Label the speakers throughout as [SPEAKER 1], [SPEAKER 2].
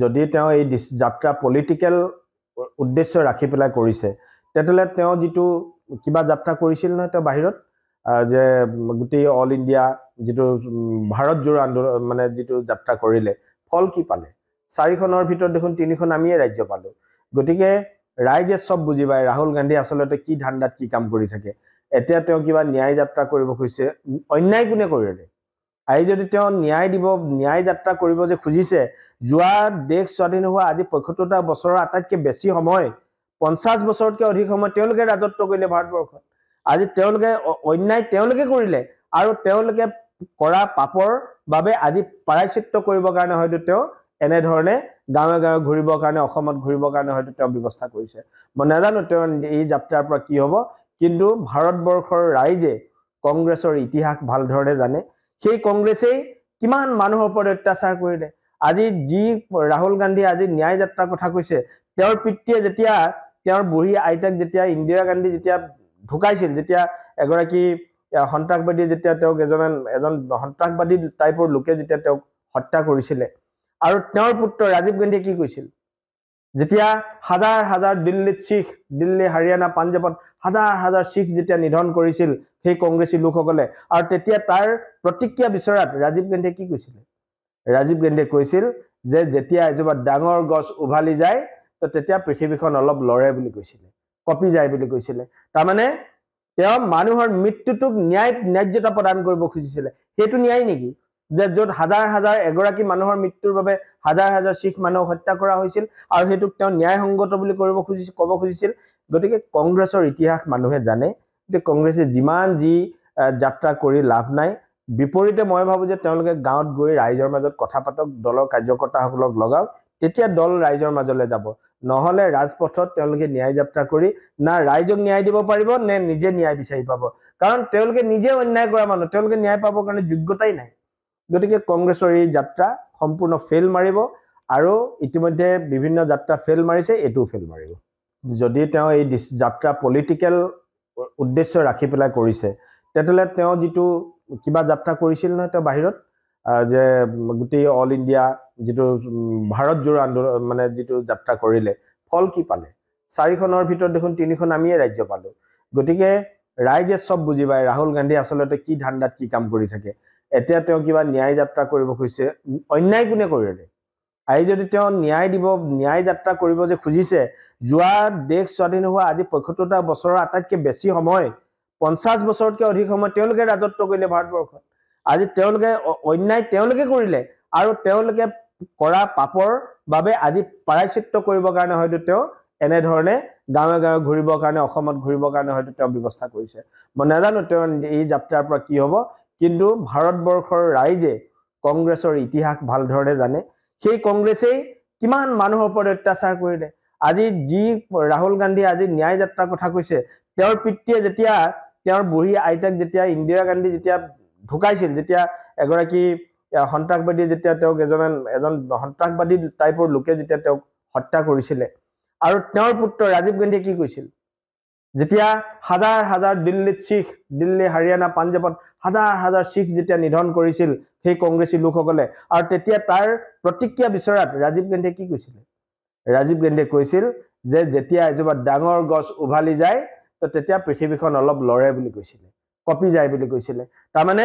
[SPEAKER 1] যদি তেওঁ এই যাত্ৰা পলিটিক্যাল উদ্দেশ্য ৰাখি পেলাই কৰিছে তেতিয়াহ'লে তেওঁ যিটো কিবা যাত্ৰা কৰিছিল নহয় তেওঁ বাহিৰত যে গোটেই অল ইণ্ডিয়া যিটো ভাৰত জোড়ো আন্দোলন মানে যিটো যাত্ৰা কৰিলে ফল কি পালে 4খনৰ ভিতৰত দেখোন 3খন আমিয়ে ৰাজ্য পালো গতিকে ৰাইজে সব বুজি পায় ৰাহুল গান্ধী আসলতে কি ধান্দাত কি কাম কৰি থাকে এতিয়া তেওঁ কিবা ন্যায় যাত্ৰা কৰিব খুজিছে অন্যায় কোনে কৰিলে আই যদি তেওঁ ন্যায় দিব ন্যায় যাত্ৰা কৰিব যে খুজিছে যোৱা দেশ স্বাধীন হোৱা আজি 75টা বছৰৰ আটাইতকৈ বেছি সময় 50 বছৰতকৈ অধিক সময় তেওঁলোকে ৰাজত্ব কৰিলে ভাৰতবৰ্ষত আজি তেওঁলোকে অন্যায় তেওঁলোকে কৰিলে আৰু তেওঁলোকে কৰা পাপৰ বাবে আজি প্ৰায়শ্চিত্ত কৰিবৰ কাৰণে হয়তো তেওঁ এনে ধৰণে গাঁৱে গাঁৱে ঘূৰিবৰ কাৰণে অসমত ঘূৰিবৰ কাৰণে হয়তো তেওঁ ব্যৱস্থা কৰিছে মই নাজানো তেওঁ এই যাত্ৰাৰ পৰা কি হ'ব কিন্তু ভাৰতবৰ্ষৰ ৰাইজে কংগ্ৰেছৰ ইতিহাস ভাল ধৰণে জানে সেই কংগ্ৰেছেই কিমান মানুহৰ ওপৰত অত্যাচাৰ কৰিলে আজি যি ৰাহুল গান্ধী আজি ন্যায় যাত্ৰাৰ কথা কৈছে তেওঁৰ পিতৃয়ে যেতিয়া তেওঁৰ বুঢ়ী আইতাক যেতিয়া ইন্দিৰা গান্ধী যেতিয়া ঢুকাইছিল যেতিয়া এগৰাকী সন্ত্ৰাসবাদী যেতিয়া তেওঁক এজন সন্ত্ৰাসবাদী টাইপৰ লোকে যেতিয়া তেওঁক হত্যা কৰিছিলে আৰু তেওঁৰ পুত্ৰ ৰাজীৱ গান্ধীয়ে কি কৈছিল যেতিয়া হাজাৰ হাজাৰ দিল্লীত শিখ দিল্লী হাৰিয়ানা পাঞ্জাবত হাজাৰ হাজাৰ শিখ যেতিয়া নিধন কৰিছিল সেই কংগ্ৰেছী লোকসকলে আৰু তেতিয়া তাৰ প্ৰতিক্ৰিয়া বিচৰাত ৰাজীৱ গান্ধীয়ে কি কৈছিল ৰাজীৱ গান্ধীয়ে কৈছিল যে যেতিয়া এজোপা ডাঙৰ গছ উভালি যায় তো তেতিয়া পৃথিৱীখন অলপ লৰে বুলি কৈছিল কপি যায় বুলি কৈছিল তাৰ মানে তেওঁ মানুহৰ মৃত্যুটোক ন্যায়্যতা প্ৰদান কৰিব খুজিছিল হেতু ন্যায় নেকি যে যত হাজাৰ হাজাৰ এগৰাকী মানুহৰ মৃত্যুৰ বাবে হাজাৰ হাজাৰ শিখ মানুহক হত্যা কৰা হৈছিল আৰু হেতুক তেওঁ ন্যায়সংগত বুলি কৰিব খুজিছিল ক'ব খুজিছিল গতিকে কংগ্ৰেছৰ ইতিহাস মানুহে জানে যে কংগ্ৰেছে যিমান যি যাত্ৰা কৰি লাভ নাই বিপৰীতে মই ভাবো যে তেওঁলোকে গাঁৱত গৈ ৰাইজৰ মাজত কথা পাতক দলৰ কাৰ্যকৰ্তাসকলক লগাওক তেতিয়া দল ৰাইজৰ মাজলৈ যাব নহলে ৰাজপথত তেওঁলোকে ন্যায় যাত্ৰা কৰি না ৰাইজক ন্যায় দিব পাৰিব নে নিজে ন্যায় বিচাৰি পাব কাৰণ তেওঁলোকে নিজে অন্যায় কৰা মানুহ তেওঁলোকে ন্যায় পাবৰ কাৰণে যোগ্যতাই নাই গতিকে কংগ্ৰেছৰ এই যাত্ৰা সম্পূৰ্ণ ফেল মাৰিব আৰু ইতিমধ্যে বিভিন্ন যাত্ৰা ফেল মাৰিছে এটোও ফেল মাৰিব যদি তেওঁ এই যাত্ৰা পলিটিক্যাল উদ্দেশ্য ৰাখি পেলাই কৰিছে তেতিয়াহ'লে তেওঁ যিটো কিবা যাত্ৰা কৰিছিল নহয় তেওঁ বাহিৰত যে গোটেই অল ইণ্ডিয়া যিটো ভাৰত জোড়ো আন্দোলন মানে যিটো যাত্ৰা কৰিলে ফল কি পালে 4খনৰ ভিতৰত দেখোন 3খন আমিয়ে ৰাজ্য পালো গতিকে ৰাইজে সব বুজি পায় ৰাহুল গান্ধী আসলতে কি ধান্দাত কি কাম কৰি থাকে এতিয়া তেওঁ কিবা ন্যায় যাত্ৰা কৰিব খুজিছে অন্যায় কোনে কৰিলে আই যদি তেওঁ ন্যায় দিব ন্যায় যাত্ৰা কৰিব যে খুজিছে যোৱা দেশ স্বাধীন হোৱা আজি 75টা বছৰৰ আটাইতকৈ বেছি সময় 50 বছৰতকৈ অধিক সময় তেওঁলোকে ৰাজত্ব কৰিলে ভাৰতবৰ্ষত আজি তেওঁলোকে অন্যায় তেওঁলোকে কৰিলে আৰু তেওঁলোকে কৰা পাপৰ বাবে আজি প্ৰায়শ্চিত্ত কৰিবৰ কাৰণে হয়তো তেওঁ এনে ধৰণে গাঁৱে গাঁৱে ঘূৰিবৰ কাৰণে অসমত ঘূৰিবৰ কাৰণে হয়তো তেওঁ ব্যৱস্থা কৰিছে মই নাজানো তেওঁ এই যাত্ৰাৰ পৰা কি হ'ব কিন্তু ভাৰতবৰ্ষৰ ৰাইজে কংগ্ৰেছৰ ইতিহাস ভাল ধৰণে জানে সেই কংগ্ৰেছেই কিমান মানুহৰ ওপৰত অত্যাচাৰ কৰিলে আজি যি ৰাহুল গান্ধী আজি ন্যায় যাত্ৰাৰ কথা কৈছে তেওঁৰ পিতৃয়ে যেতিয়া তেওঁৰ বুঢ়ী আইতাক যেতিয়া ইন্দিৰা গান্ধী যেতিয়া ঢুকাইছিল যেতিয়া এগৰাকী সন্ত্ৰাসবাদী যেতিয়া তেওঁক এজন সন্ত্ৰাসবাদী টাইপৰ লোকে যেতিয়া তেওঁক হত্যা কৰিছিলে আৰু তেওঁৰ পুত্ৰ ৰাজীৱ গান্ধীয়ে কি কৈছিল যেতিয়া হাজাৰ হাজাৰ দিল্লীত শিখ দিল্লী হাৰিয়ানা পাঞ্জাবত হাজাৰ হাজাৰ শিখ যেতিয়া নিধন কৰিছিল সেই কংগ্ৰেছী লোকসকলে আৰু তেতিয়া তাৰ প্ৰতিক্ৰিয়া বিচৰাত ৰাজীৱ গান্ধীয়ে কি কৈছিল ৰাজীৱ গান্ধীয়ে কৈছিল যে যেতিয়া এজোপা ডাঙৰ গছ উভালি যায় তো তেতিয়া পৃথিৱীখন অলপ লৰে বুলি কৈছিল কপি যায় বুলি কৈছিল তাৰ মানে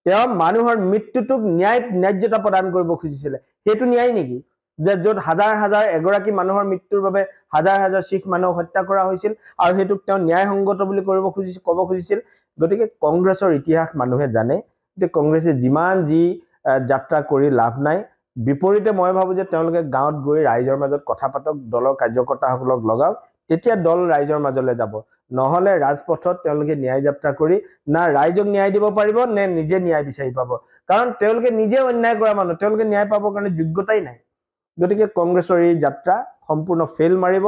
[SPEAKER 1] তেওঁ মানুহৰ মৃত্যুটোক ন্যায়্যতা প্ৰদান কৰিব খুজিছিল হেতু ন্যায় নেকি যে যত হাজাৰ হাজাৰ এগৰাকী মানুহৰ মৃত্যুৰ বাবে হাজাৰ হাজাৰ শিখ মানুহক হত্যা কৰা হৈছিল আৰু হেতুক তেওঁ ন্যায়সংগত বুলি কৰিব খুজিছিল ক'ব খুজিছিল গতিকে কংগ্ৰেছৰ ইতিহাস মানুহে জানে যে কংগ্ৰেছে যিমান যি যাত্ৰা কৰি লাভ নাই বিপৰীতে মই ভাবো যে তেওঁলোকে গাঁৱত গৈ ৰাইজৰ মাজত কথা পাতক দলৰ কাৰ্যকৰ্তাসকলক লগাওক তেতিয়া দল ৰাইজৰ মাজলৈ যাব নহলে ৰাজপথত তেওঁলোকে ন্যায় যাত্ৰা কৰি না ৰাইজক ন্যায় দিব পাৰিব নে নিজে ন্যায় বিচাৰি পাব কাৰণ তেওঁলোকে নিজে অন্যায় কৰা মানুহ তেওঁলোকে ন্যায় পাবৰ কাৰণে যোগ্যতাই নাই গতিকে কংগ্ৰেছৰ এই যাত্ৰা সম্পূৰ্ণ ফেল মাৰিব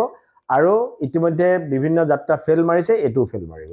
[SPEAKER 1] আৰু ইতিমধ্যে বিভিন্ন যাত্ৰা ফেল মাৰিছে এটোও ফেল মাৰিব